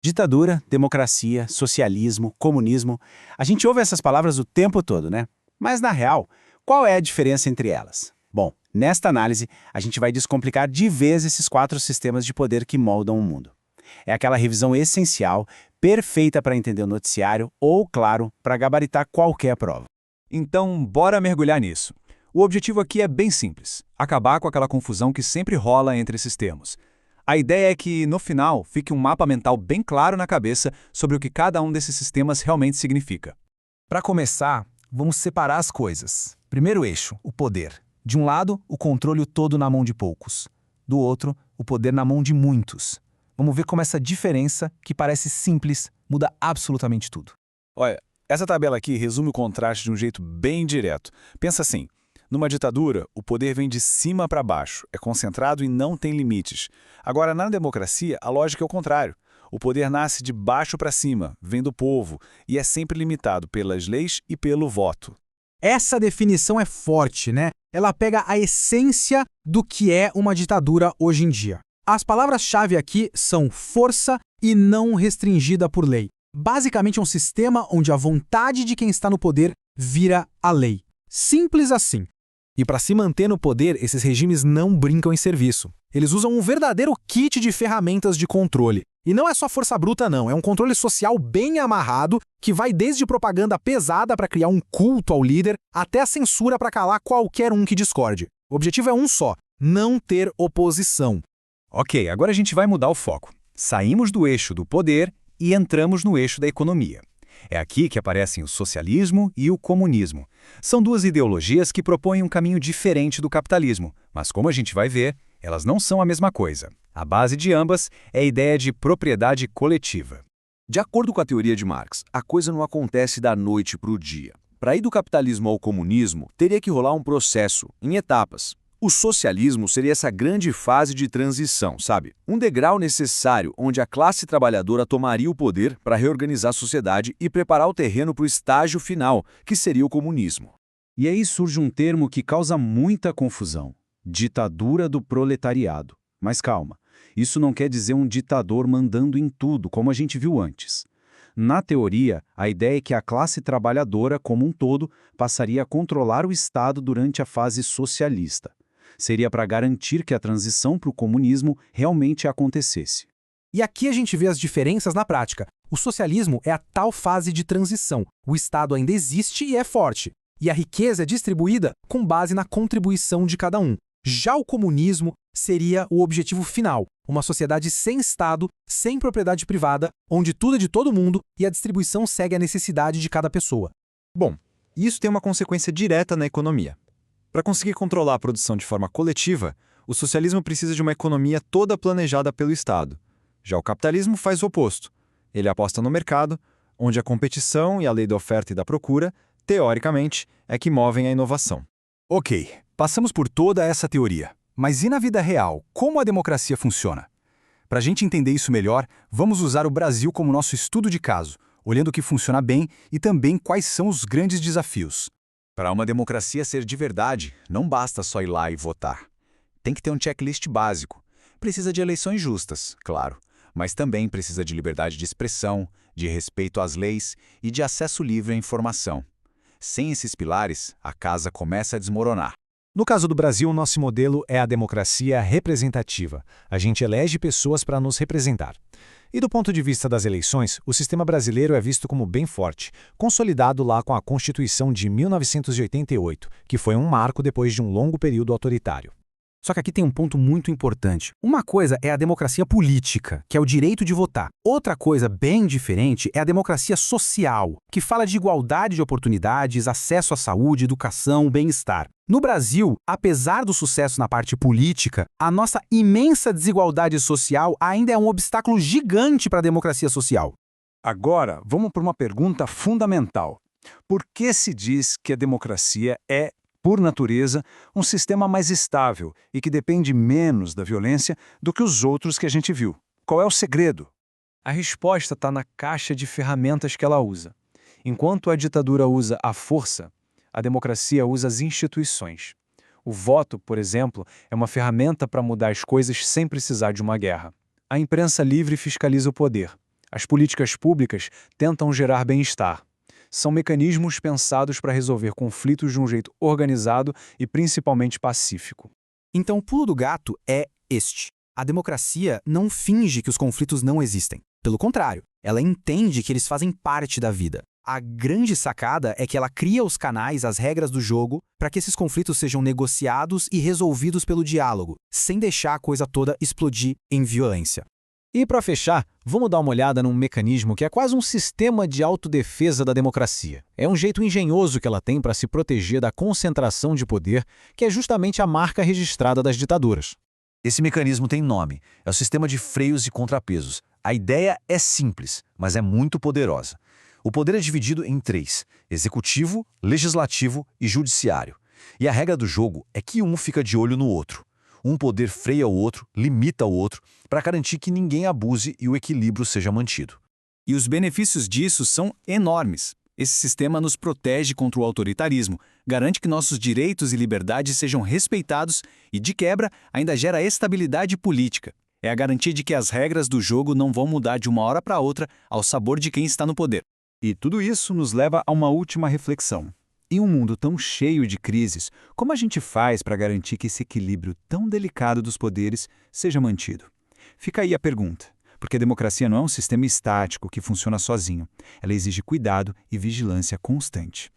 Ditadura, democracia, socialismo, comunismo. A gente ouve essas palavras o tempo todo, né? Mas, na real, qual é a diferença entre elas? Bom, nesta análise, a gente vai descomplicar de vez esses 4 sistemas de poder que moldam o mundo. É aquela revisão essencial, perfeita para entender o noticiário ou, claro, para gabaritar qualquer prova. Então, bora mergulhar nisso. O objetivo aqui é bem simples: acabar com aquela confusão que sempre rola entre esses termos. A ideia é que, no final, fique um mapa mental bem claro na cabeça sobre o que cada um desses sistemas realmente significa. Para começar, vamos separar as coisas. Primeiro eixo, o poder. De um lado, o controle todo na mão de poucos. Do outro, o poder na mão de muitos. Vamos ver como essa diferença, que parece simples, muda absolutamente tudo. Olha, essa tabela aqui resume o contraste de um jeito bem direto. Pensa assim, numa ditadura, o poder vem de cima para baixo, é concentrado e não tem limites. Agora, na democracia, a lógica é o contrário. O poder nasce de baixo para cima, vem do povo, e é sempre limitado pelas leis e pelo voto. Essa definição é forte, né? Ela pega a essência do que é uma ditadura hoje em dia. As palavras-chave aqui são força e não restringida por lei. Basicamente é um sistema onde a vontade de quem está no poder vira a lei. Simples assim. E para se manter no poder, esses regimes não brincam em serviço. Eles usam um verdadeiro kit de ferramentas de controle. E não é só força bruta, não. É um controle social bem amarrado, que vai desde propaganda pesada para criar um culto ao líder, até a censura para calar qualquer um que discorde. O objetivo é um só: não ter oposição. Ok, agora a gente vai mudar o foco. Saímos do eixo do poder e entramos no eixo da economia. É aqui que aparecem o socialismo e o comunismo. São duas ideologias que propõem um caminho diferente do capitalismo, mas como a gente vai ver, elas não são a mesma coisa. A base de ambas é a ideia de propriedade coletiva. De acordo com a teoria de Marx, a coisa não acontece da noite para o dia. Para ir do capitalismo ao comunismo, teria que rolar um processo, em etapas. O socialismo seria essa grande fase de transição, sabe? Um degrau necessário onde a classe trabalhadora tomaria o poder para reorganizar a sociedade e preparar o terreno para o estágio final, que seria o comunismo. E aí surge um termo que causa muita confusão: ditadura do proletariado. Mas calma, isso não quer dizer um ditador mandando em tudo, como a gente viu antes. Na teoria, a ideia é que a classe trabalhadora, como um todo, passaria a controlar o Estado durante a fase socialista. Seria para garantir que a transição para o comunismo realmente acontecesse. E aqui a gente vê as diferenças na prática. O socialismo é a tal fase de transição. O Estado ainda existe e é forte. E a riqueza é distribuída com base na contribuição de cada um. Já o comunismo seria o objetivo final, uma sociedade sem Estado, sem propriedade privada, onde tudo é de todo mundo e a distribuição segue a necessidade de cada pessoa. Bom, isso tem uma consequência direta na economia. Para conseguir controlar a produção de forma coletiva, o socialismo precisa de uma economia toda planejada pelo Estado. Já o capitalismo faz o oposto. Ele aposta no mercado, onde a competição e a lei da oferta e da procura, teoricamente, é que movem a inovação. Ok, passamos por toda essa teoria. Mas e na vida real, como a democracia funciona? Para a gente entender isso melhor, vamos usar o Brasil como nosso estudo de caso, olhando o que funciona bem e também quais são os grandes desafios. Para uma democracia ser de verdade, não basta só ir lá e votar. Tem que ter um checklist básico. Precisa de eleições justas, claro, mas também precisa de liberdade de expressão, de respeito às leis e de acesso livre à informação. Sem esses pilares, a casa começa a desmoronar. No caso do Brasil, nosso modelo é a democracia representativa. A gente elege pessoas para nos representar. E do ponto de vista das eleições, o sistema brasileiro é visto como bem forte, consolidado lá com a Constituição de 1988, que foi um marco depois de um longo período autoritário. Só que aqui tem um ponto muito importante. Uma coisa é a democracia política, que é o direito de votar. Outra coisa bem diferente é a democracia social, que fala de igualdade de oportunidades, acesso à saúde, educação, bem-estar. No Brasil, apesar do sucesso na parte política, a nossa imensa desigualdade social ainda é um obstáculo gigante para a democracia social. Agora, vamos para uma pergunta fundamental. Por que se diz que a democracia é, por natureza, um sistema mais estável e que depende menos da violência do que os outros que a gente viu? Qual é o segredo? A resposta está na caixa de ferramentas que ela usa. Enquanto a ditadura usa a força, a democracia usa as instituições. O voto, por exemplo, é uma ferramenta para mudar as coisas sem precisar de uma guerra. A imprensa livre fiscaliza o poder. As políticas públicas tentam gerar bem-estar. São mecanismos pensados para resolver conflitos de um jeito organizado e principalmente pacífico. Então, o pulo do gato é este. A democracia não finge que os conflitos não existem. Pelo contrário, ela entende que eles fazem parte da vida. A grande sacada é que ela cria os canais, as regras do jogo, para que esses conflitos sejam negociados e resolvidos pelo diálogo, sem deixar a coisa toda explodir em violência. E para fechar, vamos dar uma olhada num mecanismo que é quase um sistema de autodefesa da democracia. É um jeito engenhoso que ela tem para se proteger da concentração de poder, que é justamente a marca registrada das ditaduras. Esse mecanismo tem nome, é o sistema de freios e contrapesos. A ideia é simples, mas é muito poderosa. O poder é dividido em 3, executivo, legislativo e judiciário. E a regra do jogo é que um fica de olho no outro. Um poder freia o outro, limita o outro, para garantir que ninguém abuse e o equilíbrio seja mantido. E os benefícios disso são enormes. Esse sistema nos protege contra o autoritarismo, garante que nossos direitos e liberdades sejam respeitados e, de quebra, ainda gera estabilidade política. É a garantia de que as regras do jogo não vão mudar de uma hora para outra ao sabor de quem está no poder. E tudo isso nos leva a uma última reflexão. Em um mundo tão cheio de crises, como a gente faz para garantir que esse equilíbrio tão delicado dos poderes seja mantido? Fica aí a pergunta, porque a democracia não é um sistema estático que funciona sozinho. Ela exige cuidado e vigilância constante.